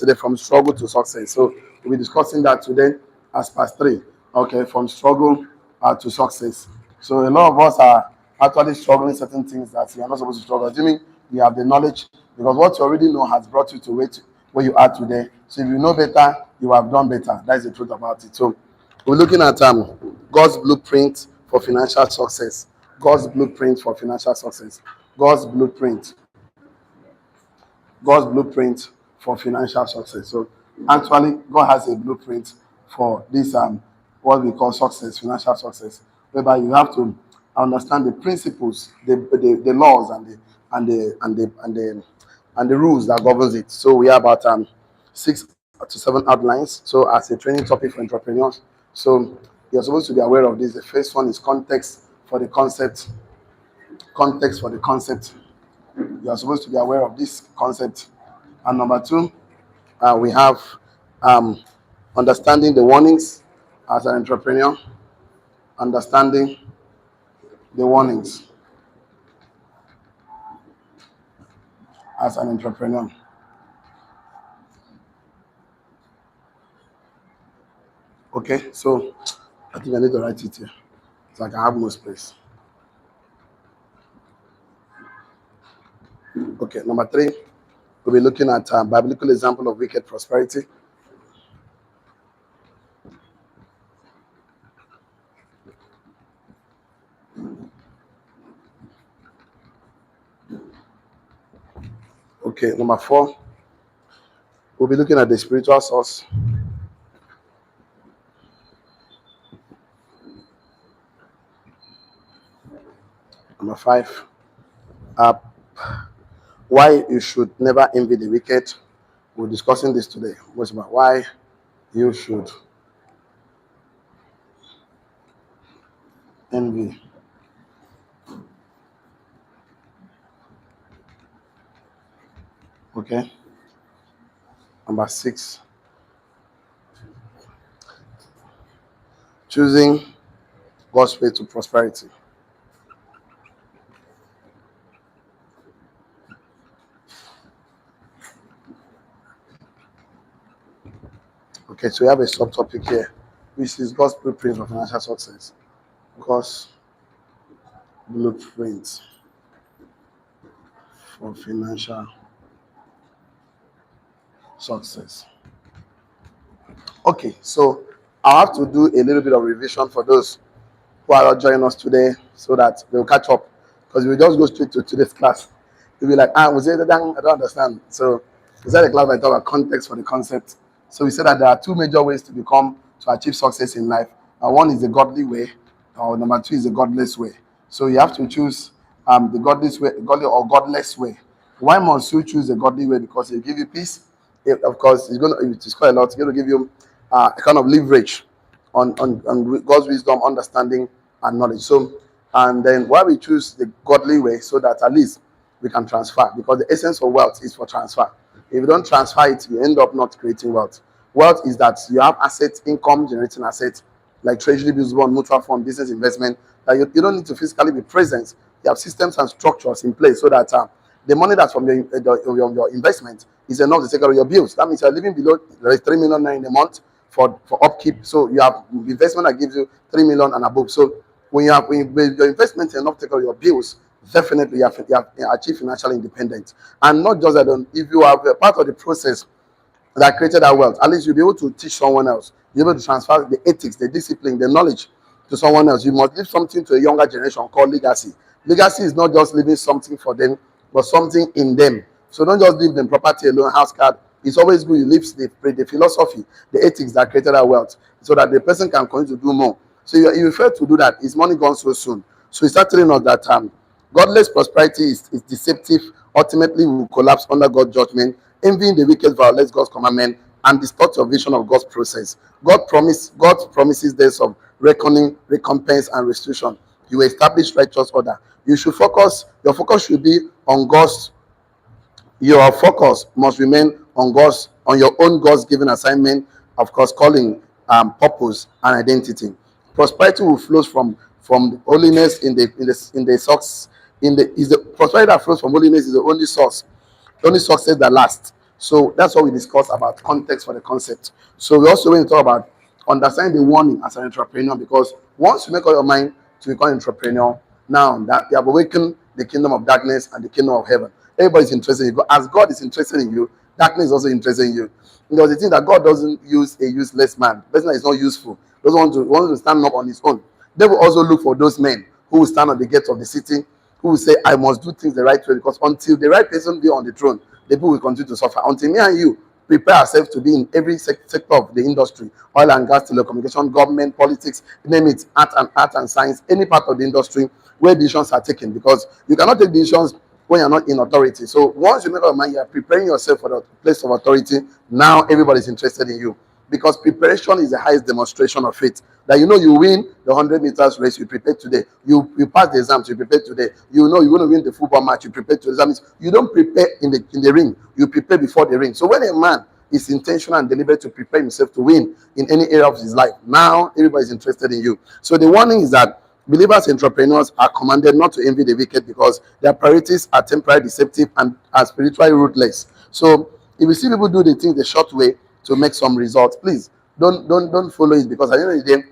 today, from struggle to success. So we'll be discussing that today as part three. Okay, from struggle to success. So a lot of us are actually struggling certain things that you are not supposed to struggle. Do you mean you have the knowledge? Because what you already know has brought you to where you are today. So if you know better, you have done better. That's the truth about it. So we're looking at God's blueprint for financial success. God's blueprint for financial success. God's blueprint. God's blueprint for financial success. So actually, God has a blueprint for this what we call success, financial success, whereby you have to understand the principles, the laws and the rules that governs it. So we have about 6 to 7 outlines. So as a training topic for entrepreneurs, so you're supposed to be aware of this. The first one is context for the concept. Context for the concept. You are supposed to be aware of this concept. And number two, we have understanding the warnings as an entrepreneur. Understanding the warnings as an entrepreneur. Okay, so I think I need to write it here so I can have more space. Okay, number three, we'll be looking at a biblical example of wicked prosperity. Okay, number four, we'll be looking at the spiritual source. Number five, why you should never envy the wicked. We're discussing this today. What's about why you should envy okay. Number six, choosing God's way to prosperity. Okay, so we have a subtopic here, which is God's blueprint for financial success. God's blueprint for financial success. Okay, so I'll have to do a little bit of revision for those who are not joining us today so that they'll catch up. Because we just go straight to today's class. You'll be like, we say that I don't understand. So we said the class I talk about context for the concept. So we said that there are two major ways to achieve success in life. One is the godly way, or number two is the godless way. So you have to choose the godly or godless way. Why must you choose the godly way? Because it will give you peace. Of course, it's quite a lot. It's going to give you a kind of leverage on God's wisdom, understanding, and knowledge. So, and then why we choose the godly way, so that at least we can transfer, because the essence of wealth is for transfer. If you don't transfer it, you end up not creating wealth. Wealth is that you have assets, income generating assets, like treasury bills, bond, mutual fund, business investment, that you don't need to physically be present. You have systems and structures in place so that the money that's from your investment is enough to take care of your bills. That means you're living below 3 million in a month for upkeep. So you have investment that gives you 3 million and above. So when your investment is enough to take care of your bills, definitely you have achieved financial independence. And not just that, if you are a part of the process that created that wealth, at least you'll be able to teach someone else. You'll be able to transfer the ethics, the discipline, the knowledge to someone else. You must leave something to a younger generation called legacy. Legacy is not just leaving something for them, but something in them. So don't just leave them property alone, house card. It's always good you leave the philosophy, the ethics that created that wealth, so that the person can continue to do more. So you fail to do that, is money gone so soon? So he started telling us that godless prosperity is deceptive, ultimately will collapse under God's judgment. Envying the wicked violates God's commandment and distorts your vision of God's process. God promises days of reckoning, recompense, and restitution. You will establish righteous order. Your focus should be on God's. Your focus must remain on your own God's given assignment, of course, calling, purpose, and identity. Prosperity will flow from holiness prosperity that flows from holiness is the only source, the only success that lasts. So that's what we discussed about context for the concept. So we also going to talk about understanding the warning as an entrepreneur, because once you make up your mind to become an entrepreneur, now that you have awakened the kingdom of darkness and the kingdom of heaven. Everybody's interested in you. As God is interested in you, darkness is also interested in you. Because the thing that God doesn't use a useless man. The person that is not useful. Doesn't want to stand up on his own. They will also look for those men who will stand on the gates of the city, who will say, I must do things the right way, because until the right person be on the throne, the people will continue to suffer. Until me and you prepare ourselves to be in every sector of the industry, oil and gas, telecommunication, government, politics, name it, art and science, any part of the industry where decisions are taken, because you cannot take decisions when you're not in authority. So once you make up your mind, you are preparing yourself for the place of authority. Now everybody's interested in you, because preparation is the highest demonstration of faith. That you win the 100 meters race, you prepare today. You pass the exams, you prepare today. You're going to win the football match, you prepare today. That means you don't prepare in the ring, you prepare before the ring. So when a man is intentional and deliberate to prepare himself to win in any area of his life, now everybody's interested in you. So the warning is that believers, entrepreneurs are commanded not to envy the wicked, because their priorities are temporary, deceptive, and are spiritually ruthless. So if you see people do the things the short way to make some results, please don't follow it, because at the end of the day,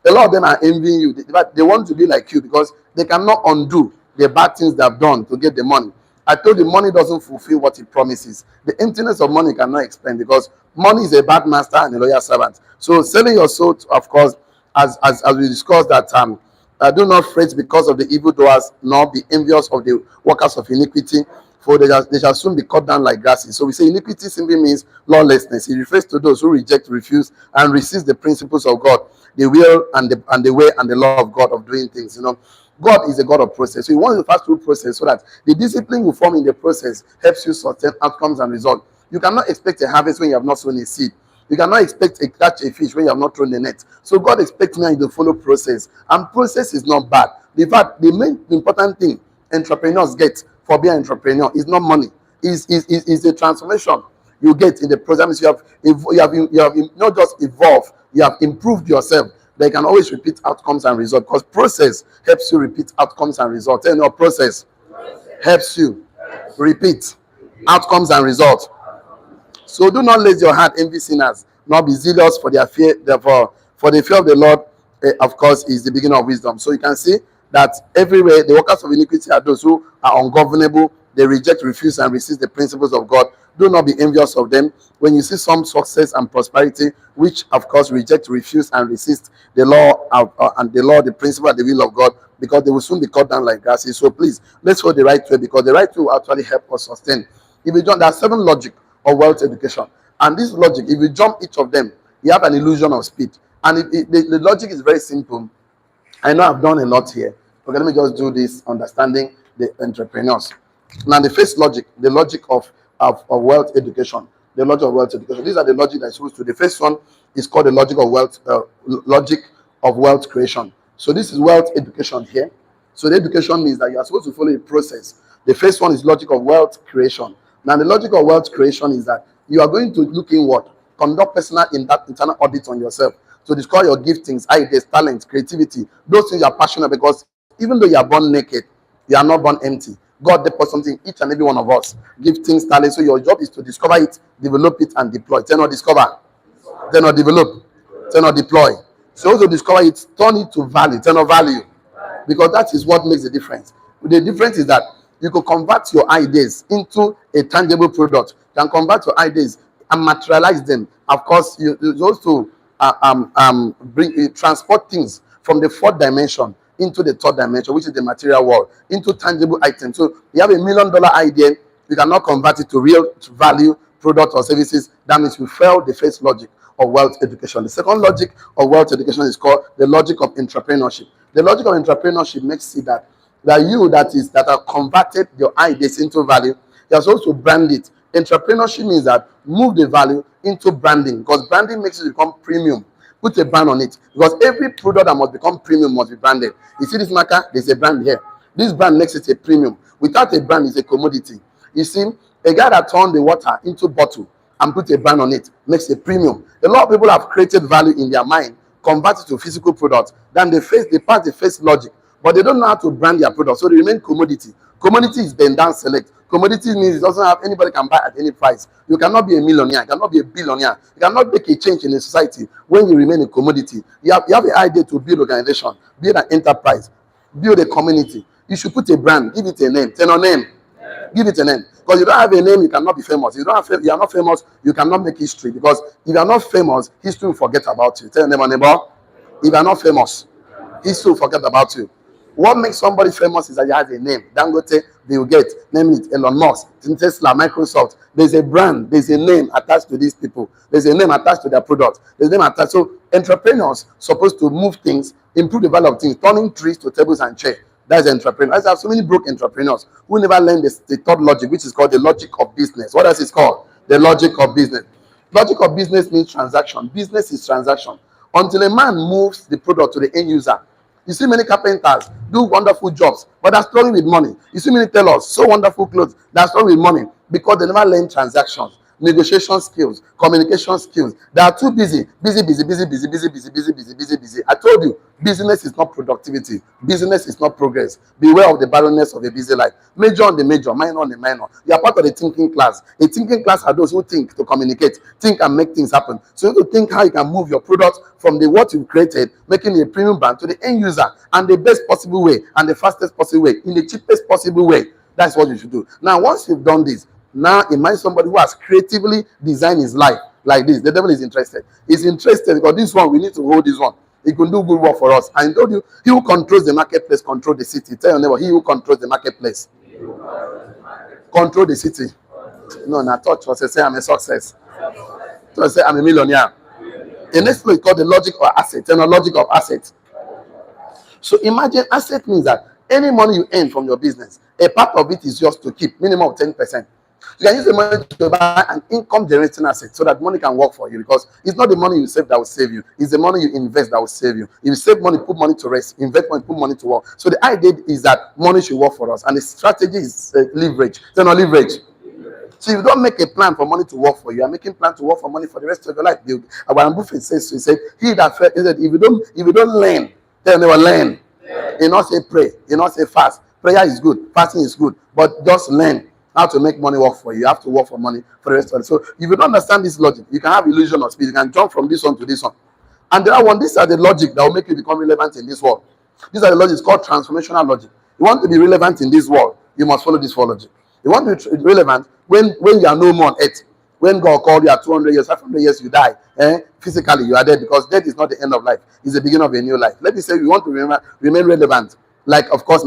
a lot of them are envying you. They want to be like you, because they cannot undo the bad things they have done to get the money. I told you, money doesn't fulfill what it promises. The emptiness of money cannot explain, because money is a bad master and a loyal servant. So selling your soul, of course, as we discussed that do not fret because of the evildoers, nor be envious of the workers of iniquity, for they shall soon be cut down like grasses. So we say iniquity simply means lawlessness. It refers to those who reject, refuse, and resist the principles of God, the will and the way and the law of God of doing things. God is a God of process. So you want to pass through process, so that the discipline you form in the process helps you sustain outcomes and results. You cannot expect a harvest when you have not sown a seed. You cannot expect to catch a fish when you have not thrown the net. So God expects me to follow process. And process is not bad. In fact, the main important thing entrepreneurs get for being an entrepreneur is not money. Is the transformation you get in the process. You have not just evolved, you have improved yourself. They can always repeat outcomes and results, because process helps you repeat outcomes and results. And your process helps you repeat outcomes and results. So do not let your heart envy sinners, nor be zealous for their fear. Therefore, for the fear of the Lord, of course, is the beginning of wisdom. So you can see that everywhere the workers of iniquity are those who are ungovernable. They reject, refuse, and resist the principles of God. Do not be envious of them. When you see some success and prosperity, which of course reject, refuse, and resist the law and the law, the principle, and the will of God, because they will soon be cut down like grasses. So please, let's go the right way, because the right way will actually help us sustain. If you don't, there are 7 logic of wealth education, and this logic, if you jump each of them, you have an illusion of speed. And the logic is very simple. I know I've done a lot here. Okay, let me just do this, understanding the entrepreneurs. Now, the first logic, the logic of wealth education. The logic of wealth education. These are the logic that's supposed to. The first one is called the logic of wealth creation. So this is wealth education here. So the education means that you are supposed to follow a process. The first one is logic of wealth creation. Now, the logic of wealth creation is that you are going to look inward, conduct personal internal audit on yourself, to discover your giftings, ideas, talents, creativity, those things you are passionate about. Because even though you are born naked, you are not born empty. God deposits something in each and every one of us. Giftings, talents. So your job is to discover it, develop it, and deploy. Turn or discover. Turn or develop. Turn or deploy. So also discover it, turn it to value. Turn or value. Because that is what makes the difference. The difference is that you can convert your ideas into a tangible product. You can convert your ideas and materialize them. Of course, you also transport things from the 4th dimension into the 3rd dimension, which is the material world, into tangible items. So you have $1 million idea, you cannot convert it to real value, product, or services. That means you fail the first logic of wealth education. The second logic of wealth education is called the logic of entrepreneurship. The logic of entrepreneurship makes it that you that are converted your ideas into value, you are supposed to brand it. Entrepreneurship means that move the value into branding, because branding makes it become premium. Put a brand on it, because every product that must become premium must be branded. You see this marker? There's a brand here. This brand makes it a premium. Without a brand, it's a commodity. You see, a guy that turned the water into bottle and put a brand on it makes a premium. A lot of people have created value in their mind, convert it to physical products. Then they pass the first logic. but they don't know how to brand their product, so they remain commodity. Commodity is bend down select. Commodity means it doesn't have anybody can buy at any price. You cannot be a millionaire, you cannot be a billionaire, you cannot make a change in a society when you remain a commodity. You have an idea to build organization, build an enterprise, build a community. You should put a brand, give it a name. Tell no name. Give it a name. Because you don't have a name, you cannot be famous. You are not famous, you cannot make history. Because if you are not famous, history will forget about you. Tell your neighbor, if you are not famous, history will forget about you. What makes somebody famous is that he has a name. Dangote, Bill Gates, name it, Elon Musk, Tesla, Microsoft. There's a brand, there's a name attached to these people. There's a name attached to their product. There's a name attached. So entrepreneurs supposed to move things, improve the value of things, turning trees to tables and chairs. That's entrepreneurs. I have so many broke entrepreneurs who never learned the third logic, which is called the logic of business. What else is called? The logic of business. Logic of business means transaction. Business is transaction. Until a man moves the product to the end user. You see many carpenters do wonderful jobs, but they're struggling with money. You see many tailors, so wonderful clothes, they're struggling with money because they never learn transactions, negotiation skills, communication skills. They are too busy. Busy. I told you, business is not productivity. Business is not progress. Beware of the barrenness of a busy life. Major on the major, minor on the minor. You are part of the thinking class. A thinking class are those who think to communicate, think and make things happen. So you have to think how you can move your product from the what you've created, making a premium brand, to the end user, and the best possible way, and the fastest possible way, in the cheapest possible way. That's what you should do. Now, once you've done this, now imagine somebody who has creatively designed his life like this. The devil is interested. He's interested because this one, we need to hold this one. He can do good work for us. I told you, he who controls the marketplace controls the city. Tell your neighbor, he who controls the marketplace control the city. No, I thought was to say I'm a success. So I say I'm a millionaire. The next one is called the logic of asset. And the logic of asset. So imagine asset means that any money you earn from your business, a part of it is yours to keep, minimum of 10%. You can use the money to buy an income generating asset so that money can work for you, because it's not the money you save that will save you, it's the money you invest that will save you. If you save money, put money to rest, invest money, put money to work. So the idea is that money should work for us, and the strategy is leverage. So not leverage. So if you don't make a plan for money to work for you, you are making plan to work for money for the rest of your life. Warren Buffett says, he said, he said, if you don't learn, they'll never learn. You not say pray, you not say fast. Prayer is good, fasting is good, but just learn how to make money work for you. You have to work for money for the rest of it. So if you don't understand this logic, you can have illusion of speed. You can jump from this one to this one. And the other one, these are the logic that will make you become relevant in this world. These are the logics called transformational logic. You want to be relevant in this world, you must follow this four logic. You want to be relevant when you are no more on earth. When God called you at 200 years, 500 years, you die. Physically, you are dead, because death is not the end of life. It's the beginning of a new life. Let me say, you want to remain relevant. Like, of course,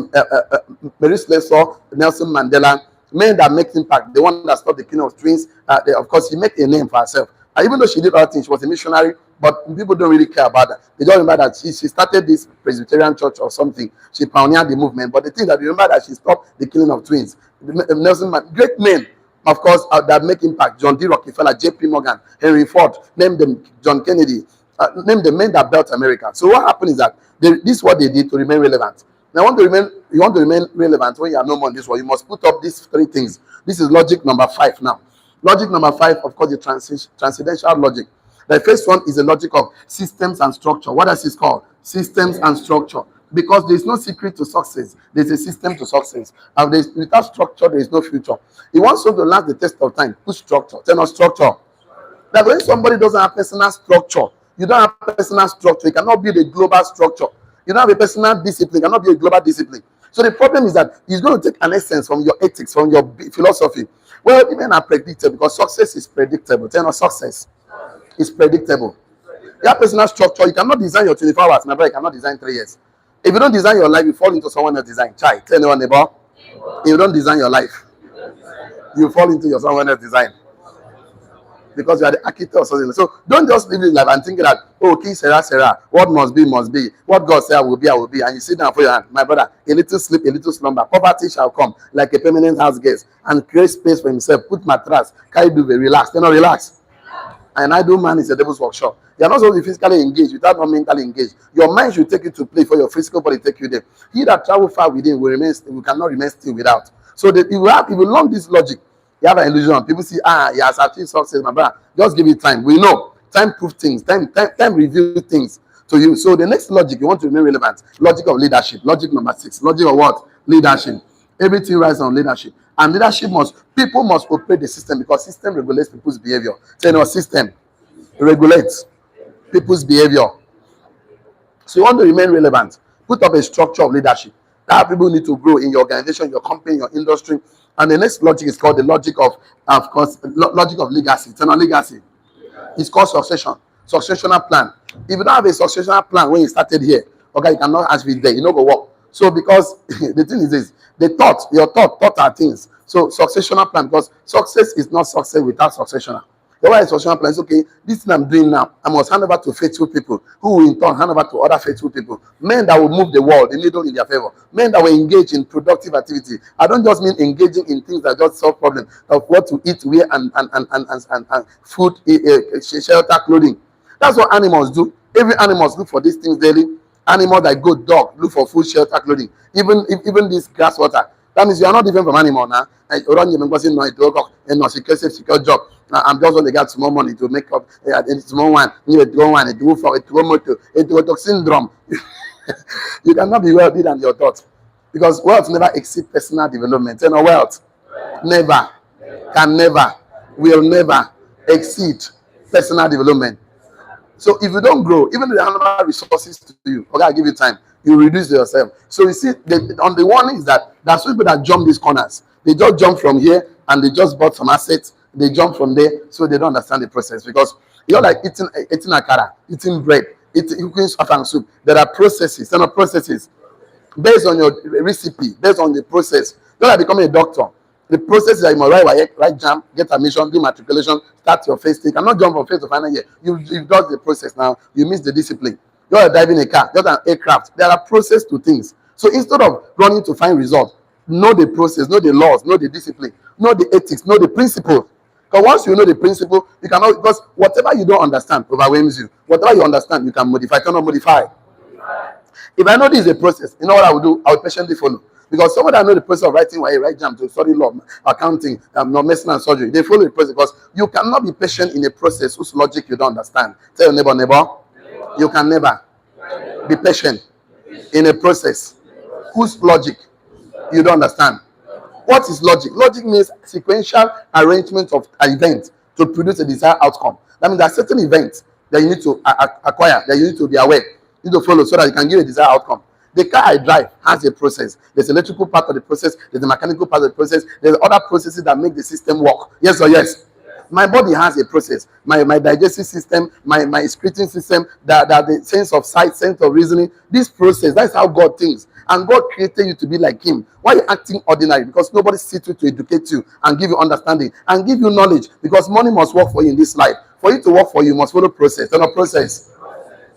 Mary Slessor, Nelson Mandela, men that make impact, the one that stopped the killing of twins. Of course, she made a name for herself. And even though she did other things, she was a missionary, but people don't really care about that. They don't remember that she started this Presbyterian church or something. She pioneered the movement. But the thing that you remember that she stopped the killing of twins. Nelson Mandela, great men, of course, that make impact. John D. Rockefeller, J.P. Morgan, Henry Ford, name them, John Kennedy, name the men that built America. So what happened is that this is what they did to remain relevant. Now, you want to remain relevant when you are no more in this world. You must put up these three things. This is logic number 5 now. Logic number 5, of course, the transcendental logic. The first one is the logic of systems and structure. What else is called? Systems and structure. Because there is no secret to success. There is a system to success. And without structure, there is no future. If wants to last the test of time, put structure. Tell us structure. That when somebody doesn't have personal structure, you don't have personal structure, you cannot build a global structure. You don't have a personal discipline, you cannot be a global discipline. So the problem is that it's going to take an essence from your ethics, from your philosophy. Well, even are predictable, because success is predictable. Tell us success is predictable. You have personal structure, you cannot design your 24 hours. My brother, you cannot design 3 years. If you don't design your life, you fall into someone else's design. Tell anyone neighbor. If you don't design your life, you fall into your someone else's design. Because you are the architect or something. So don't just live in life and think that, oh, King Sarah, what must be, must be. What God said I will be, I will be. And you sit down for your hand. My brother, a little sleep, a little slumber. Poverty shall come like a permanent house guest, and create space for himself. Put mattress, carry duvet, relax. Then relax. And idle man is a devil's workshop. You are not supposed to be physically engaged without not mentally engaged. Your mind should take you to play for your physical body take you there. He that travel far within will cannot remain still without. So that if you learn this logic, you have an illusion. People see, he has achieved success, my brother. Just give it time. We know. Time proves things. Time reveals things. to you. So the next logic, you want to remain relevant. Logic of leadership. Logic number 6. Logic of what? Leadership. Everything rises on leadership. And leadership people must operate the system because system regulates people's behavior. So, system regulates people's behavior. So you want to remain relevant. Put up a structure of leadership. That people need to grow in your organization, your company, your industry. And the next logic is called the logic of course, logic of legacy. Eternal legacy. It's called succession. Successional plan. If you don't have a successional plan when you started here, okay, you cannot ask me there. You know go work. So because the thing is this, your thought are things. So successional plan, because success is not success without successional. The way successional plan is okay. This thing I'm doing now, I must hand over to faithful people who will in turn hand over to other faithful people. Men that will move the world, the needle in their favor. Men that will engage in productive activity. I don't just mean engaging in things that just solve problems of what to eat, wear, and food, shelter, clothing. That's what animals do. Every animals look for these things daily. Animal like goat, dog, look for food, shelter, clothing. Even this grass water. That means you are not different from animal now. Secure job. I'm just going to get small money to make up small one. You do one, it do for it motor, it do syndrome. You cannot be wealthy than your thoughts. Because wealth never exceeds personal development. You know, wealth never, can never, will never exceed personal development. So if you don't grow, even if they hand resources to you, okay, I'll give you time, you reduce yourself. So you see, on the one is that there's people that jump these corners. They just jump from here and they just bought some assets. They jump from there, so they don't understand the process. Because you're like eating akara, eating bread, cooking afang soup. There are processes. There are processes based on your recipe, based on the process. You're like becoming a doctor. The process is that you must write jam, get admission, do matriculation, start your first thing. I'm not jump from first to final year. You've done the process now. You miss the discipline. You're driving a car, just an aircraft. There are process to things. So instead of running to find results, know the process, know the laws, know the discipline, know the ethics, know the principle. Because once you know the principle, you cannot, because whatever you don't understand overwhelms you. Whatever you understand, you can modify. You cannot modify. If I know this is a process, you know what I will do? I will patiently follow. Because someone that know the process of writing, why you write jam to study law, accounting, medicine and surgery, they follow the process because you cannot be patient in a process whose logic you don't understand. Tell your neighbor, you can never be patient in a process whose logic you don't understand. What is logic? Logic means sequential arrangement of events to produce a desired outcome. That means there are certain events that you need to acquire, that you need to be aware, you need to follow so that you can give a desired outcome. The car I drive has a process. There's electrical part of the process. There's the mechanical part of the process. There's other processes that make the system work. Yes or yes? My body has a process. My digestive system, my excreting system, the sense of sight, sense of reasoning. This process, that's how God thinks. And God created you to be like Him. Why are you acting ordinary? Because nobody sits with you to educate you and give you understanding and give you knowledge. Because money must work for you in this life. For you to work for you, you must follow process. Not process.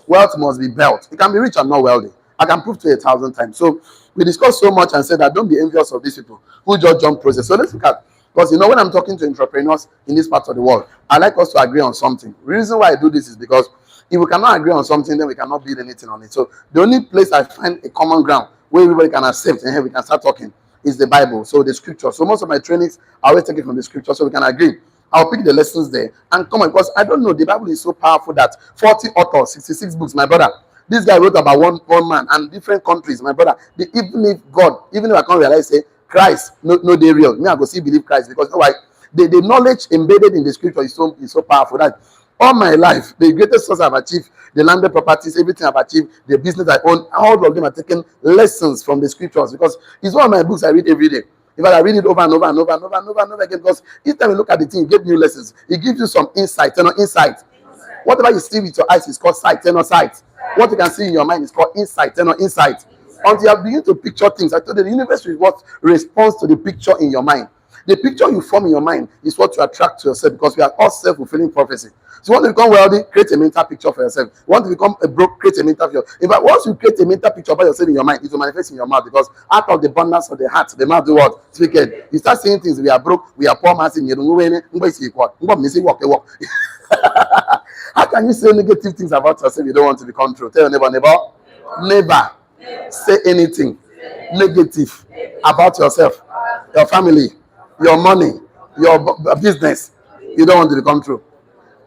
Wealth must be built. You can be rich and not wealthy. I can prove to you 1,000 times. So we discussed so much and said that don't be envious of these people who just jump process. So let's look at, because when I'm talking to entrepreneurs in this part of the world, I like us to agree on something. The reason why I do this is because if we cannot agree on something, then we cannot build anything on it. So the only place I find a common ground where everybody can accept and here we can start talking is the Bible. So the scripture. So most of my trainings, I always take it from the scripture so we can agree. I'll pick the lessons there and come on, because I don't know, the Bible is so powerful that 40 authors, 66 books, my brother. This guy wrote about one man and different countries, my brother. Even if I can't realize, say, Christ, no, they real. Me, I go see believe Christ because you know why? The knowledge embedded in the scripture is so powerful that all my life, the greatest source I've achieved, the landed properties, everything I've achieved, the business I own, all of them are taken lessons from the scriptures because it's one of my books I read every day. In fact, I read it over and over and over and over and over and over again because each time you look at the thing, it gives new lessons. It gives you some insight, insight. Whatever you see with your eyes is called sight, sight. What you can see in your mind is called insight, insight. Until you begin to picture things, I told you the universe is what responds to the picture in your mind. The picture you form in your mind is what you attract to yourself because we are all self-fulfilling prophecy. So you want to become wealthy, create a mental picture for yourself. You want to become a broke, create a mental picture. In fact, once you create a mental picture about yourself in your mind, it will manifest in your mouth because out of the abundance of the heart, the mouth do what? Speak it. You start saying things, we are broke, we are poor, How can you say negative things about yourself you don't want to become true? Tell your neighbor, never say anything negative about yourself, your family, your money, your business. You don't want to become true.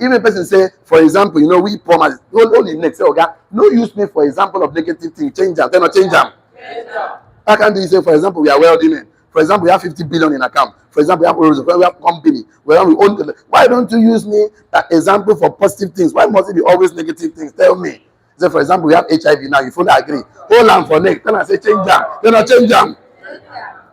Even a person say, for example, we poor man, only next say, okay, no use me for example of negative thing, change them, then not change them. How can you say, for example, we are wealthy men? For example, we have 50 billion in account. For example, we have company. We own. Why don't you use me that example for positive things? Why must it be always negative things? Tell me. Say, for example, we have HIV now. You fully agree. Hold on for next. Then I say change them. Then I change them.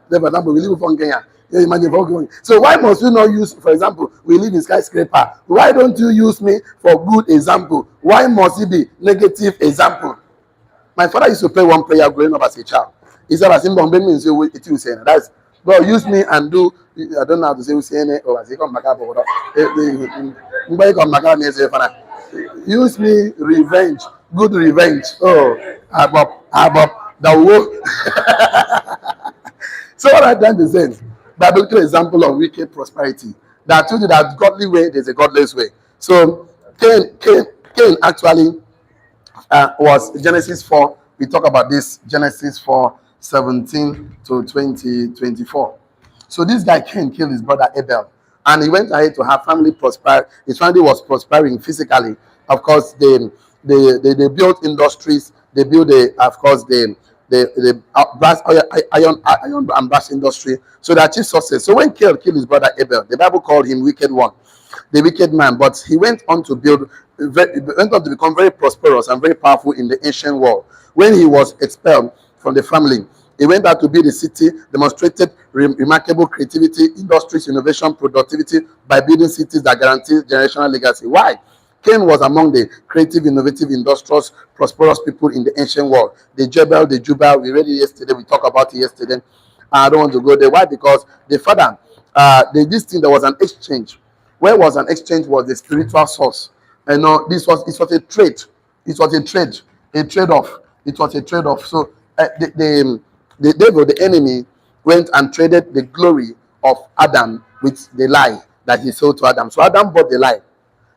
Then, for example, we live in Kenya. You imagine so why must you not use, for example, we live in skyscraper? Why don't you use me for good example? Why must it be negative example? My father used to pray one prayer growing up as a child. He said, "As in Bombay means you say that's God use me and do." I don't know how to say or as he come back up or use me revenge, good revenge. Oh, above the war. So what I'm trying to say is, biblical example of wicked prosperity. That told you that godly way, there's a godless way. So Cain actually was Genesis 4. We talk about this, Genesis 4:17 to 24. So this guy Cain killed his brother Abel, and he went ahead to have family prosper. His family was prospering physically. Of course, they built industries. They built of course the brass iron and brass industry. So they achieved success. So when Cain killed his brother Abel, the Bible called him wicked one, the wicked man. But he went on to become very prosperous and very powerful in the ancient world. When he was expelled from the family, he went out to build a city, demonstrated remarkable creativity, industries, innovation, productivity by building cities that guarantee generational legacy. Why? Cain was among the creative, innovative, industrious, prosperous people in the ancient world. The Jubal, we read it yesterday, we talked about it yesterday. I don't want to go there. Why? Because the father, this thing, there was an exchange. Where was an exchange was the spiritual source. It was a trade. It was a trade-off. It was a trade-off. So the devil, the enemy, went and traded the glory of Adam with the lie that he sold to Adam. So Adam bought the lie.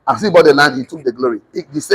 As he bought the land, he took the glory. This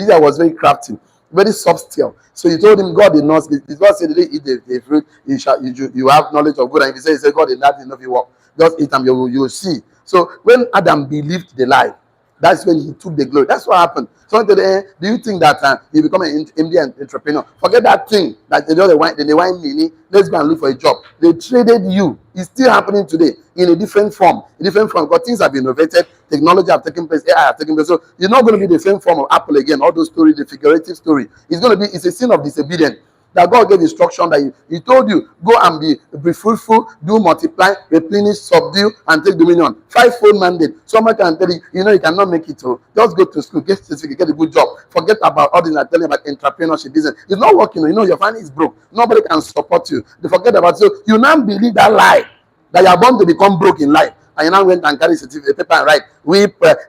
guy was very crafty, very soft skill. So he told him, God did not speak. God said, eat the fruit, you have knowledge of good. And if he said, God did not enough you work. Just eat them, you will see. So when Adam believed the lie, that's when he took the glory. That's what happened. So do you think that you become an Indian entrepreneur? Forget that thing that they wine mini. Let's go and look for a job. They traded you. It's still happening today in a different form. Because things have been innovated, technology have taken place, AI have taken place. So you're not going to be the same form of Apple again. All those stories, the figurative story. It's a sin of disobedience. That God gave instruction that he told you, go and be fruitful, do multiply, replenish, subdue, and take dominion. 5-fold mandate. Someone can tell you, you cannot make it. So just go to school, get certificate, get a good job. Forget about all this I tell you about entrepreneurship business. It's not working. Your family is broke. Nobody can support you. They forget about it. So you now believe that lie that you are born to become broke in life. And you now went and carry certificate, paper and write.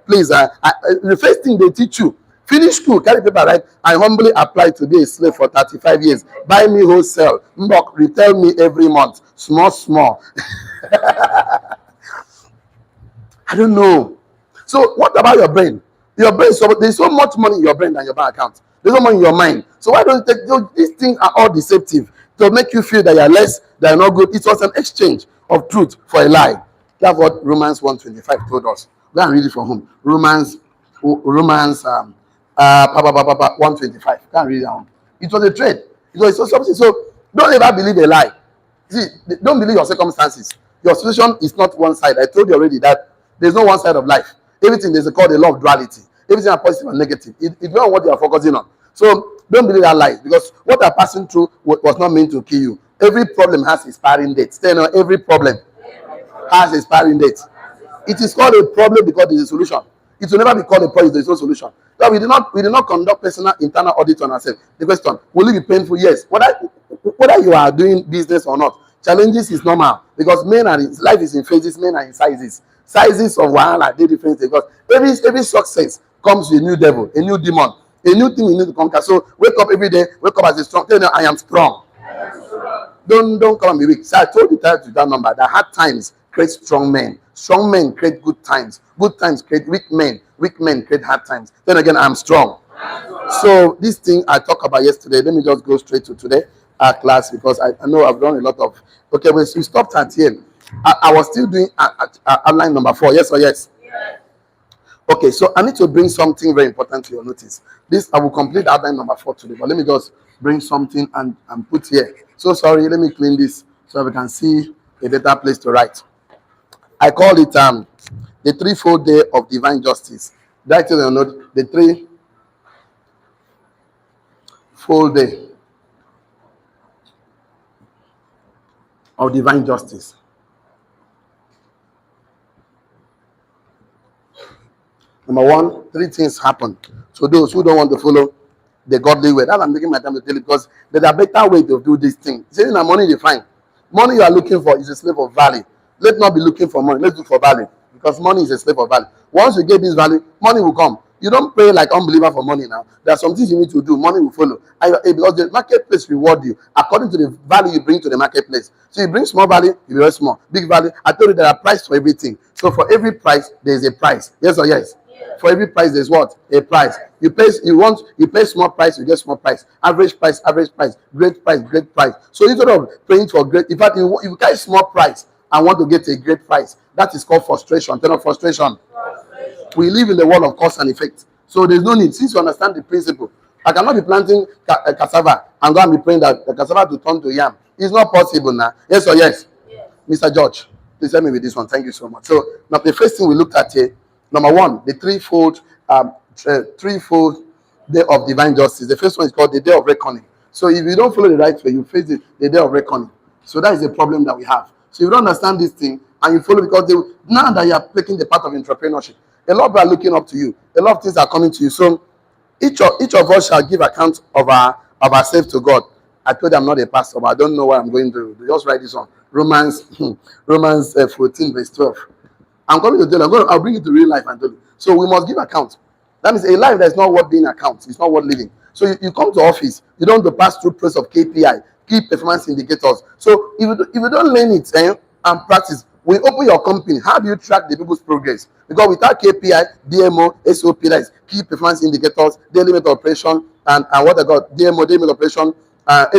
Please, the first thing they teach you, finish school, carry paper, right? I humbly apply to be a slave for 35 years. Buy me wholesale. Mbok, retail me every month. Small. I don't know. So what about your brain? Your brain, there's so much money in your brain than your bank account. There's no money in your mind. So why don't you take these things are all deceptive to make you feel that you're less, that you're not good. It was an exchange of truth for a lie. That's what Romans 1:25 told us. Go and read it from home. Romans 1:25. Can't read it down. It was a trade. It was something. So don't ever believe a lie. See, don't believe your circumstances. Your situation is not one side. I told you already that there's no one side of life. Everything is called a law of duality. Everything is positive and negative. It's not what you are focusing on. So don't believe that lie, because what you're passing through was not meant to kill you. Every problem has expiring date. Every problem has expiring date. It is called a problem because there's a solution. It will never be called a problem if there is no solution. So we did not conduct personal internal audit on ourselves. The question, will it be painful? Yes. Whether you are doing business or not, challenges is normal, because life is in phases, men are in sizes. Sizes of wahala are different, because every success comes with a new devil, a new demon, a new thing you need to conquer. So wake up every day, wake up as a strong. Tell them, I am strong. Don't come and be weak. So I told you that number, that hard times create strong men. Strong men create good times. Good times create weak men. Weak men create hard times. Then again, I'm strong. So this thing I talked about yesterday, let me just go straight to today class, because I know I've done a lot of. Okay, we stopped at here. I was still doing outline number 4. Yes or yes? Okay, so I need to bring something very important to your notice. This I will complete outline number 4 today, but let me just bring something and put here. So sorry, let me clean this so we can see a better place to write. I call it the threefold day of divine justice. Write it on your note, the threefold day of divine justice. Number one, three things happen to those who don't want to follow the godly way. That's I'm taking my time to tell you because there's a better way to do this thing. Saying that money you find. Money you are looking for is a slave of value. Let's not be looking for money. Let's look for value. Because money is a slave of value. Once you get this value, money will come. You don't pray like unbeliever for money now. There are some things you need to do. Money will follow. Because the marketplace reward you according to the value you bring to the marketplace. So you bring small value, you be very small. Big value. I told you there are prices for everything. So for every price, there is a price. Yes or yes? For every price, there's what? A price. You pay small price, you get small price. Average price, average price. Great price, great price. So instead of praying for great, in fact, you get small price and want to get a great price. That is called frustration. Turn off frustration. We live in the world of cause and effect. So there's no need. Since you understand the principle, I cannot be planting cassava and go and be praying that the cassava to turn to yam. It's not possible now. Yes or yes? Mr. George, please help me with this one. Thank you so much. So now the first thing we looked at here, number one, the threefold day of divine justice. The first one is called the day of reckoning. So if you don't follow the right way, you face the day of reckoning. So that is the problem that we have. So if you don't understand this thing and you follow because now that you are taking the path of entrepreneurship, a lot of people are looking up to you. A lot of things are coming to you. So each of us shall give account of ourselves to God. I told you I'm not a pastor, but I don't know what I'm going to do. Just write this on Romans 14 verse 12. I'm coming to tell you, I'll bring it to real life and tell you. So we must give account. That means a life that is not worth being account. It's not worth living. So you come to office, you don't have to pass through process of KPI, key performance indicators. So if you don't learn it and practice, when you open your company, how do you track the people's progress? Because without KPI, DMO, SOP, that is key performance indicators, daily method operation, and what I got, DMO, daily method operation,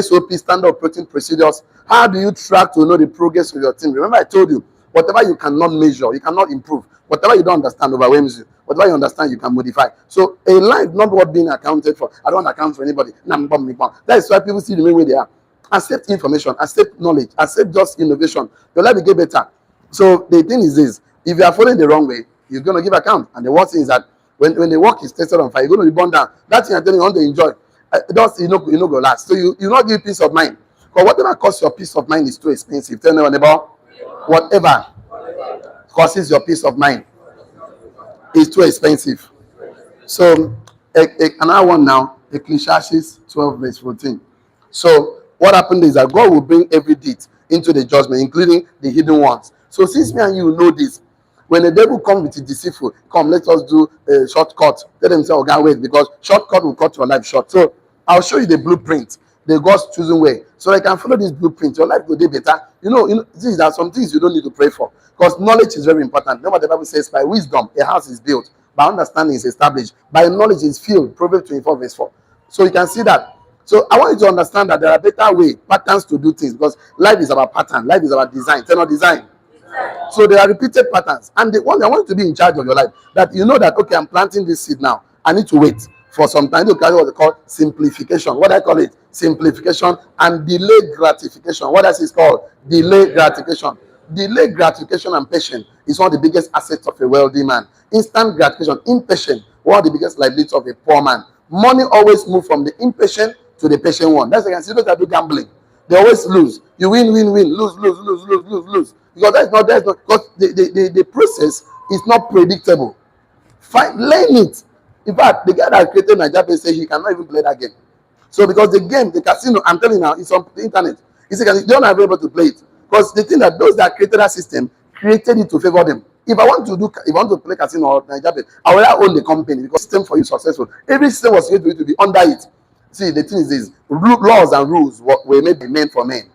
SOP, standard operating procedures. How do you track to know the progress of your team? Remember I told you, whatever you cannot measure, you cannot improve. Whatever you don't understand overwhelms you. Whatever you understand, you can modify. So a life not worth being accounted for. I don't account for anybody. That is why people still remain where they are. Accept information, accept knowledge, accept just innovation. Your life will get better. So the thing is this: if you are following the wrong way, you're going to give account. And the worst thing is that when the work is tested on fire, you're going to be burned down. That thing I'm telling you, you want to enjoy. You know go last. So you not give peace of mind. Because whatever costs your peace of mind is too expensive. Tell anyone about whatever causes your peace of mind is too expensive. So another one now, Ecclesiastes 12 verse 14. So what happened is that God will bring every deed into the judgment, including the hidden ones. So since me and you know this, when the devil comes with the deceitful, come, let us do a shortcut. Let them say, oh God, wait, because shortcut will cut your life short. So I'll show you the blueprint, the God's chosen way. So I can follow this blueprint. Your life will be better. There are some things you don't need to pray for. Because knowledge is very important. Remember the Bible says, by wisdom, a house is built. By understanding is established. By knowledge is filled. Proverbs 24 verse 4. So you can see that. So I want you to understand that there are better ways, patterns to do things. Because life is about pattern. Life is about design. Tell not design. So there are repeated patterns. And the one I want you to be in charge of your life. That you know that, okay, I'm planting this seed now. I need to wait for some time to carry what they call simplification. What I call it? Simplification and delayed gratification. What else is called? Delayed gratification. Delayed gratification and patience is one of the biggest assets of a wealthy man. Instant gratification, impatient, one of the biggest liabilities of a poor man. Money always moves from the impatient to the patient one. That's why you can see those that do gambling. They always lose. You win, lose. Because that's not because the process is not predictable. Learn it. In fact, the guy that created Nigeria said he cannot even play that game. So because the game, the casino, I'm telling you now, it's on the internet. He said they don't have able to play it. Because the thing that those that created that system created it to favor them. If I want to play casino or Nigeria, I will own the company because system for you successful. Every system was going to be under it. See, the thing is this: laws and rules were made by men for men.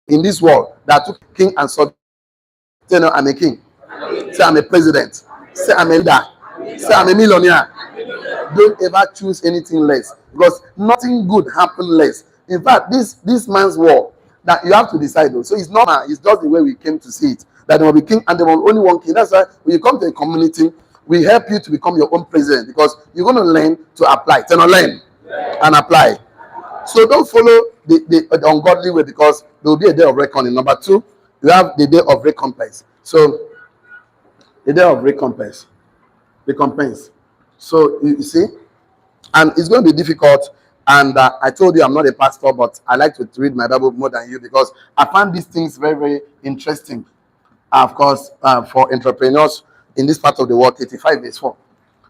In this world, that took king and subject. Say, no, I'm a king. Say, I'm a president. Say, I'm a leader. Say, I'm a millionaire. Don't ever choose anything less because nothing good happens less. In fact, this man's war that you have to decide. So it's not, it's just the way we came to see it. That there will be king and there will be only one king. That's why when you come to a community, We help you to become your own president because you're going to learn to apply. Then learn and apply. So don't follow the ungodly way because there will be a day of reckoning. Number two, you have the day of recompense. So the day of recompense. So you see, and it's going to be difficult. And I told you I'm not a pastor, but I like to read my Bible more than you because I find these things very, very interesting. Of course, for entrepreneurs in this part of the world, 85 verse 4,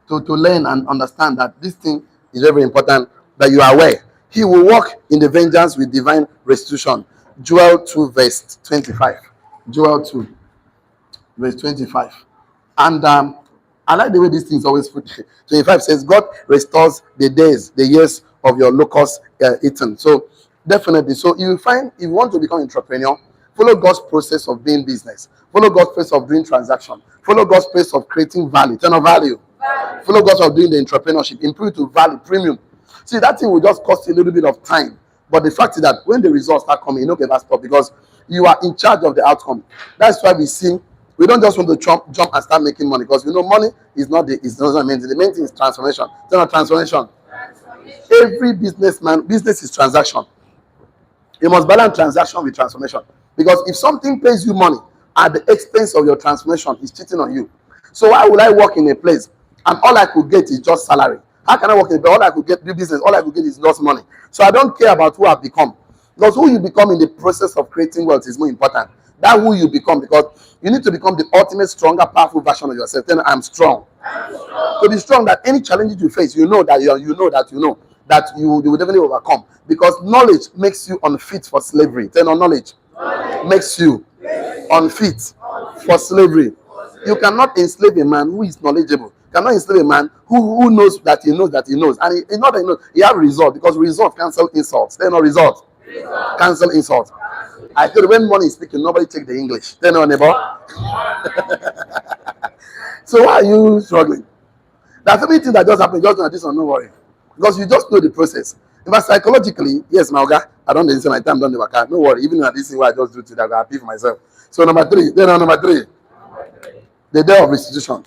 to learn and understand that this thing is very, very important, that you are aware. He will walk in the vengeance with divine restitution. Joel 2 verse 25. Joel 2 verse 25. And I like the way these things always put. 25 says, God restores the days, the years of your locusts eaten. So definitely. So you find, if you want to become entrepreneur, follow God's process of doing business. Follow God's process of doing transaction. Follow God's process of creating value. Turn of value. Follow God's of doing the entrepreneurship. Improve to value, premium. See, that thing will just cost you a little bit of time. But the fact is that when the results start coming, you don't ever stop because you are in charge of the outcome. That's why we don't just want to jump and start making money because money is not the main thing. The main thing is transformation. It's not transformation. Every business is transaction. You must balance transaction with transformation. Because if something pays you money at the expense of your transformation, it's cheating on you. So why would I work in a place and all I could get is just salary? How can I work in a place? All I could get, do business, all I could get is lost money. So I don't care about who I've become. Because who you become in the process of creating wealth is more important. That who you become, because you need to become the ultimate, stronger, powerful version of yourself. Then I'm strong. To be strong, that any challenge you face, you know that you will definitely overcome. Because knowledge makes you unfit for slavery. Then knowledge makes you unfit for slavery. You cannot enslave a man who is knowledgeable. You cannot enslave a man who knows that he knows that he knows. And he not that he knows, he have result, because result cancel insults. Then no result. Cancel insult. I tell you, when money is speaking, nobody take the English. Then no neighbor. So why are you struggling? There's so many things that just happen. Just do this one, no worry. Because you just know the process. In fact, psychologically, yes, my guy, I don't say my time, don't never care. No worry. Even at this thing, what I just do today, I'm happy for myself. So number three, the day of restitution.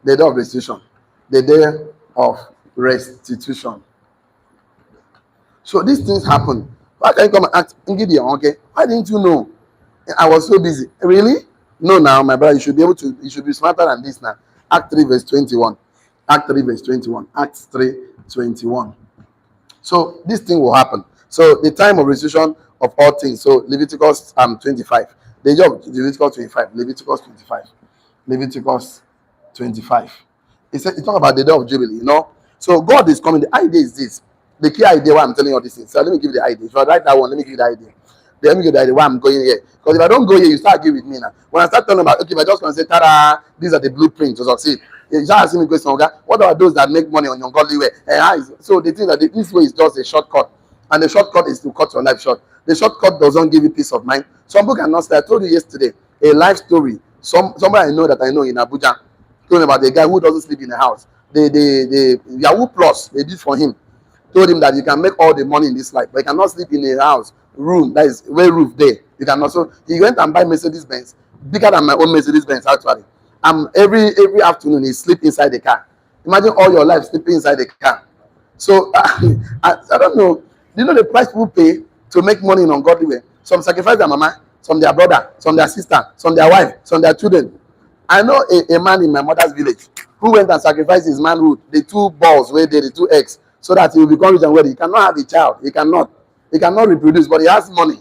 The day of restitution. The day of restitution. So these things happen. Why can you come and ask, okay? Why didn't you know? I was so busy. Really? No, now, my brother, you should be smarter than this now. Act 3 verse 21. Act 3 verse 21. Act 3 21. So this thing will happen. So the time of restitution of all things. So Leviticus 25. The job Leviticus 25. Leviticus 25. Leviticus 25. It's talking about the day of Jubilee, So God is coming. The idea is this. The key idea why I'm telling you all these things. So let me give you the idea. If I write that one, let me give you the idea. Let me give you the idea why I'm going here. Because if I don't go here, you start arguing with me now. When I start telling about, okay, if I just want to say, ta-da, these are the blueprints to succeed. You start asking me questions, okay? What are those that make money on your godly way? So the thing that this way is just a shortcut. And the shortcut is to cut your life short. The shortcut doesn't give you peace of mind. Some people cannot stay. I told you yesterday, a life story. Somebody I know in Abuja, told about the guy who doesn't sleep in the house. The Yahoo Plus, they did for him. Told him that you can make all the money in this life, but you cannot sleep in a house, room, that is where roof there. You cannot. So he went and buy Mercedes Benz, bigger than my own Mercedes Benz actually. Every afternoon he sleep inside the car. Imagine all your life sleeping inside the car. So I don't know. Do you know the price people pay to make money in ungodly way? Some sacrifice their mama, some their brother, some their sister, some their wife, some their children. I know a man in my mother's village who went and sacrificed his manhood, the two balls where they the two eggs, so that he will become rich and wealthy. He cannot have a child. He cannot reproduce, but he has money.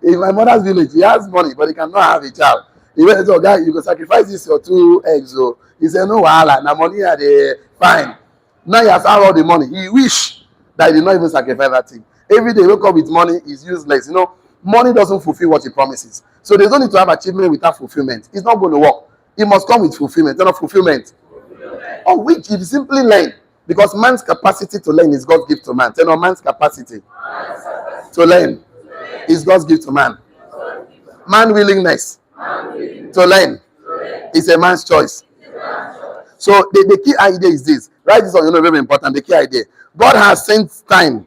In my mother's village, he has money, but he cannot have a child. He went and said, guy, you can sacrifice this your two eggs. So he said, no, wahala, na money are the fine. Now he has all the money. He wish that he did not even sacrifice that thing. Every day, wake up with money is useless. Money doesn't fulfill what it promises. So there's no need to have achievement without fulfillment. It's not going to work. It must come with fulfillment. Not fulfillment. On which you simply learn. Because man's capacity to learn is God's gift to man. Man's capacity to learn is God's gift to man. Man's willingness to learn is a man's choice. So the key idea is this. Write this on, very important. The key idea. God has sent time.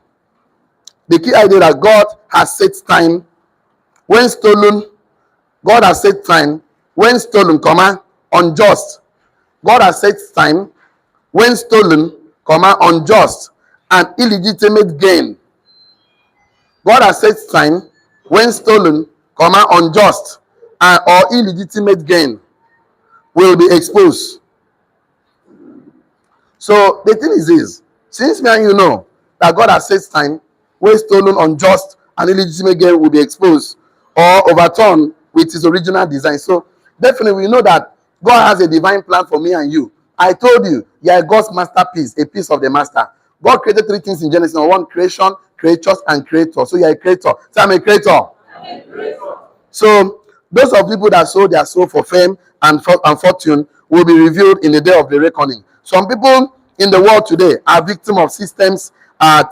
The key idea that God has set time when stolen. God has set time when stolen, unjust. God has set time when stolen, unjust and illegitimate gain. God has set time when stolen, unjust or illegitimate gain will be exposed. So the thing is this, since me and you know that God has set time when stolen, unjust and illegitimate gain will be exposed or overturned with his original design. So definitely we know that God has a divine plan for me and you. I told you, you are God's masterpiece, a piece of the master. God created three things in Genesis. Number one, creation, creatures, and creator. So you are a creator. So I'm a creator. So those of people that sold their soul for fame and fortune will be revealed in the day of the reckoning. Some people in the world today are victims of systems,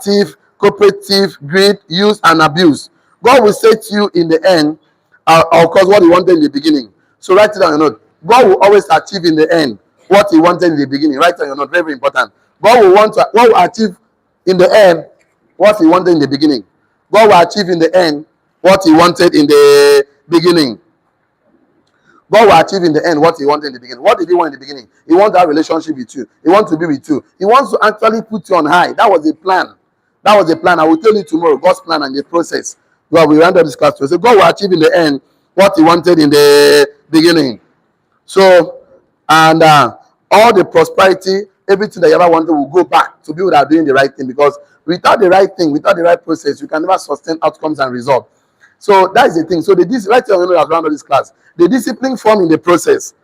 thief, cooperative, greed, use, and abuse. God will say to you in the end, of course, what he wanted in the beginning. So write it down on your note. God will always achieve in the end what he wanted in the beginning. Write it on your note. Very, very important. God will achieve in the end what he wanted in the beginning. God will achieve in the end what he wanted in the beginning. God will achieve in the end what he wanted in the beginning. What did he want in the beginning? He wants that relationship with you. He wants to be with you. He wants to actually put you on high. That was the plan. That was the plan. I will tell you tomorrow, God's plan and the process. God will round up this class. So God will achieve in the end what he wanted in the beginning. So, and all the prosperity, everything that you ever wanted will go back to people that are doing the right thing. Because without the right thing, without the right process, you can never sustain outcomes and results. So that is the thing. So right here, I've rounded this class. The discipline form in the process.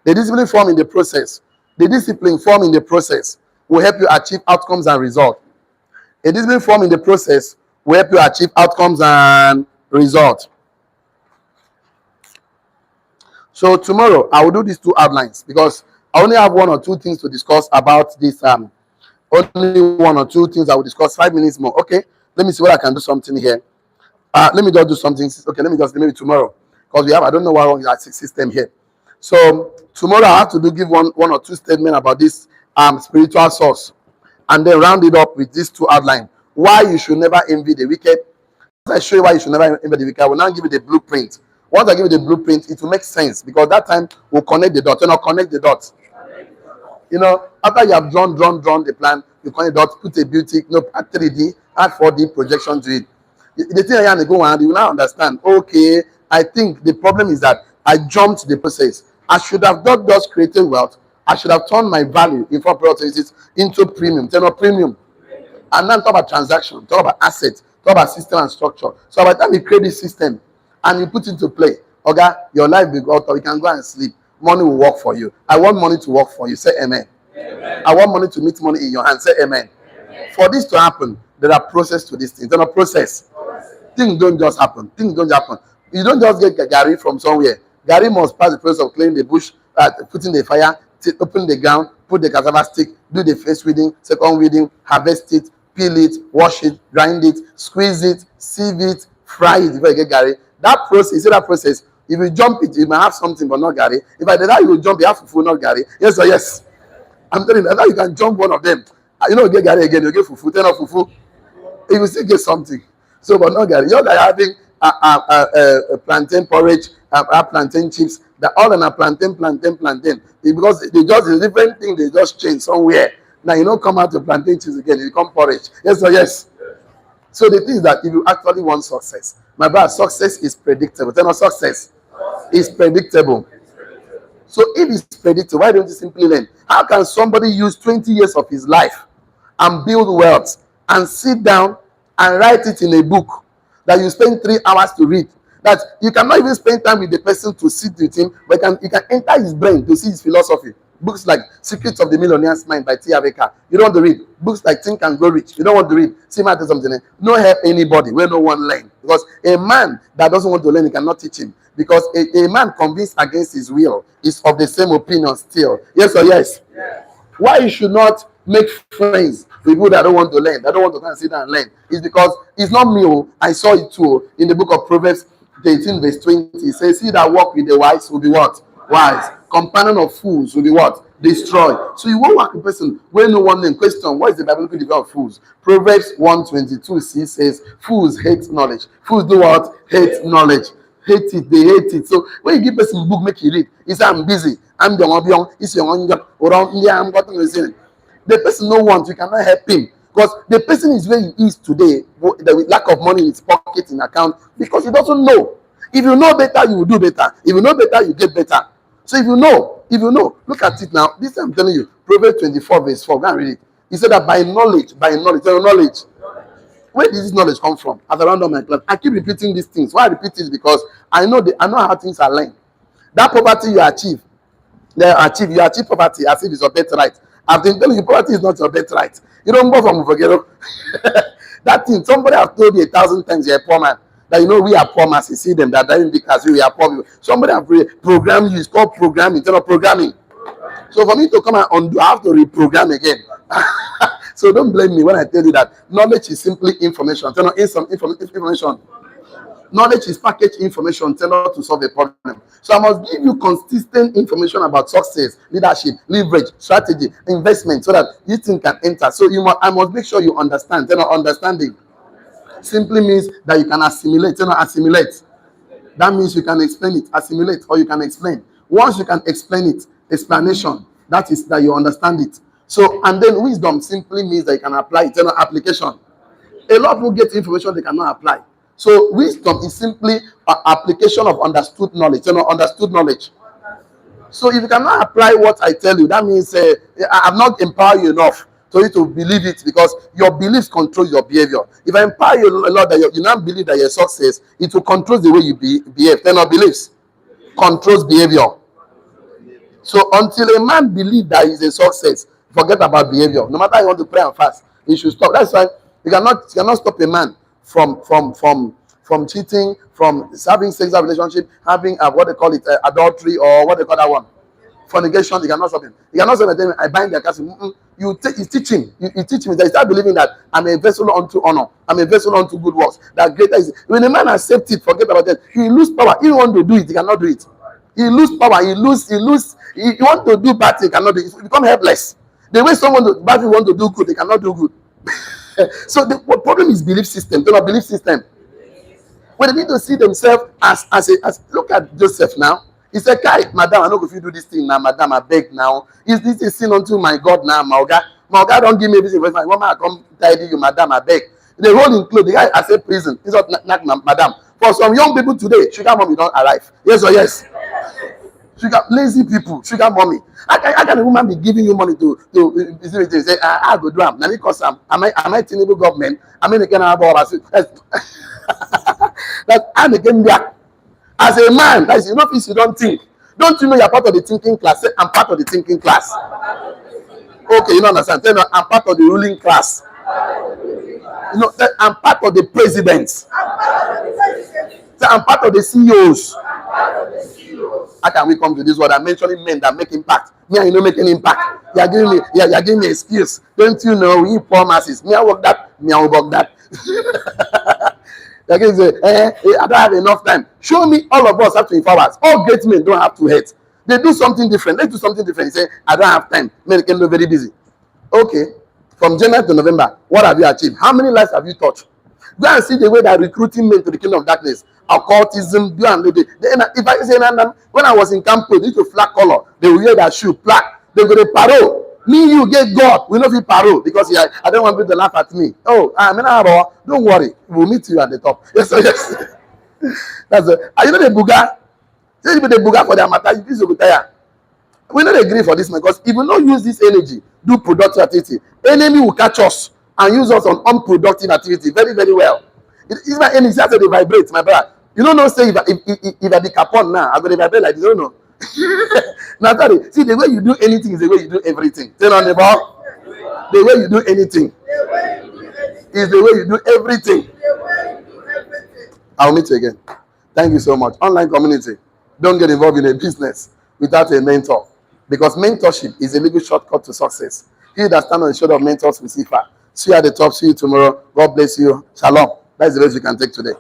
The discipline form in the process. The discipline form in the process will help you achieve outcomes and results. A discipline form in the process will help you achieve outcomes and results. So tomorrow I will do these two outlines because I only have one or two things to discuss about this. Only one or two things I will discuss. 5 minutes more. Okay. Let me see whether I can do something here. Let me just do something. Okay, let me just maybe tomorrow because I don't know why wrong is that system here. So tomorrow I have to give one or two statements about this spiritual source, and then round it up with these two outlines. Why you should never envy the wicked. Once I show you why you should never envy the wicked, I will now give you the blueprint. Once I give you the blueprint, it will make sense because that time we'll connect the dots. Connect the dots. After you have drawn the plan, you connect the dots, put a beauty, add 3D, add 4D projection to it. The thing I go on, you will now understand. Okay, I think the problem is that I jumped the process. I should have not just created wealth. I should have turned my value in four processes into premium. Premium. And then talk about transaction, talk about assets, talk about system and structure. So by the time you create this system and you put it into play, okay, your life will go out, you can go and sleep. Money will work for you. I want money to work for you. Say amen. Amen. I want money to meet money in your hand. Say amen. Amen. For this to happen, there are process to this thing. There's no process. Things don't just happen. Things don't happen. You don't just get Gary from somewhere. Gary must pass the process of clearing the bush, putting the fire, open the ground, put the cassava stick, do the first weeding, second weeding, harvest it, peel it, wash it, grind it, squeeze it, sieve it, fry it before you get Gary. That process, if you jump it, you might have something but not Gary. If I did that, you will jump, you have fufu, not Gary. Yes or yes? I'm telling you, you can jump one of them. You get Gary again, you get fufu, turn off fufu. You will still get something. So, but not Gary. You're like having a plantain porridge, plantain chips. That all in a plantain. Because they just a different thing. They just change somewhere. Now you don't come out to plantain chips again. You become porridge. Yes or yes? So the thing is that if you actually want success, my brother, success is predictable. Tell me, success is predictable. So if it's predictable, why don't you simply learn? How can somebody use 20 years of his life and build wealth and sit down and write it in a book that you spend 3 hours to read? That you cannot even spend time with the person to sit with him, but you can enter his brain to see his philosophy. Books like Secrets of the Millionaire's Mind by T. Aveka. You don't want to read. Books like Think and Grow Rich. You don't want to read. See, matter something. No help anybody where no one learn. Because a man that doesn't want to learn, you cannot teach him. Because a man convinced against his will is of the same opinion still. Yes or yes? Yes. Why you should not make friends with people that don't want to learn, that don't want to come and sit down and learn, is because it's not me. I saw it too in the book of Proverbs 18 verse 20. It says, he that walk with the wise will be what? Wise. Companion of fools will be what? Destroyed. So you won't work with a person where no one name. Question, what is the biblical definition of fools? Proverbs 1:22 says, fools hate knowledge. Fools do what? Hate knowledge. hate it. They hate it. So when you give person book, make you read. He say, I'm busy. I'm the one. It's your own job. I'm got to the person no want, you cannot help him. Because the person is where he is today, the lack of money in his pocket, in account, because he doesn't know. If you know better, you will do better. If you know better, you get better. So if you know, look at it now. This I'm telling you, Proverbs 24, verse 4. Go and read it. He said that by knowledge, where does this knowledge come from? As I round up my class, I keep repeating these things. Why I repeat it? Because I know how things are learned. That poverty you achieve, you achieve poverty as if it's your birthright. I've been telling you, poverty is not your birthright. You don't go from Uvogero. That thing, somebody has told you 1,000 times you're a poor man. That we are poor man. You see them, that driving big cars, we are poor people. Somebody have programmed you. It's called programming, instead of programming. So for me to come and undo, I have to reprogram again. So don't blame me when I tell you that knowledge is simply information. Information. Knowledge is packaged information tailored to solve a problem. So I must give you consistent information about success, leadership, leverage, strategy, investment, so that this thing can enter. So I must make sure you understand. Understanding simply means that you can assimilate. Assimilate. That means you can explain it, assimilate, or you can explain. Once you can explain it, explanation, that is that you understand it. So, and then wisdom simply means that you can apply it. Application. A lot of people get information they cannot apply. So wisdom is simply an application of understood knowledge. Understood knowledge. So if you cannot apply what I tell you, that means I have not empowered you enough for you to believe it, because your beliefs control your behavior. If I empower you a lot that you now believe that your success, it will control the way you behave. Then our beliefs controls behavior. So until a man believes that he's a success, forget about behavior. No matter how you want to pray and fast, he should stop. That's why you cannot stop a man from cheating, from having sexual relationship, having what they call it, adultery, or what they call that one, fornication. You cannot stop him. You cannot stop him. I bind their castle. You teach him. You teach him that he start believing that I'm a vessel unto honor. I'm a vessel unto good works. That greater is. When a man accepts it, forget about that. He lose power. He want to do it. He cannot do it. He lose power. He want to do bad thing. He cannot do it. He become helpless. The way bad people want to do good, they cannot do good. So the problem is belief system. They belief system. When they need to see themselves as look at Joseph now. He said, "Kai, madam, I know if you do this thing now, madam, I beg now. Is this a sin unto my God now, my God don't give me everything. When I come tidy you, madam, I beg." They roll in clothes. The guy I said prison. He's not madam. For some young people today, sugar mommy don't arrive. Yes or yes? Sugar lazy people, sugar mommy. How can a woman be giving you money to say, I go do am? Now because am I Tinubu government? I mean, can have all that I'm again there. As a man, that is enough. If you don't think, don't you know you're part of the thinking class? Say, I'm part of the thinking class. Okay, you don't understand. Say, no, I'm part of the ruling class. You know, I'm part of the presidents. Say, I'm part of the CEOs. How can we come to this word? I'm mentioning men that make impact. Me, I know making impact. You're giving me an excuse. Don't you know we poor masses? Me, I work that. Me, I work that. Like say, I don't have enough time. Show me all of us have 24 hours. All great men don't have to hate. They do something different. Let's do something different. Say, I don't have time. Men can be very busy. Okay. From January to November, what have you achieved? How many lives have you touched? Go and see the way they're recruiting men to the kingdom of darkness. Occultism, do and do. If I say, when I was in campus, they used to flag color. They will wear that shoe, black. They go to paro. Me, you get God. We know if you paro because I don't want people to laugh at me. Oh, don't worry. We'll meet you at the top. Yes, yes. That's it. Are you know the buga? Say you the buga for their matter. You go tire. We not agree for this man because if we don't use this energy, do productive activity, enemy will catch us and use us on unproductive activity very, very well. It's my enemy. That's how they vibrate, my brother. You don't know, say if I be capon now, I'm going to vibrate like this. You don't know. Now, sorry. See, the way you do anything is the way you do everything. Tell on the ball. The way you do anything is the way you do everything. I'll meet you again. Thank you so much. Online community. Don't get involved in a business without a mentor. Because mentorship is a little shortcut to success. He that stands on the shoulder of mentors will see far. See you at the top. See you tomorrow. God bless you. Shalom. That's the best we can take today.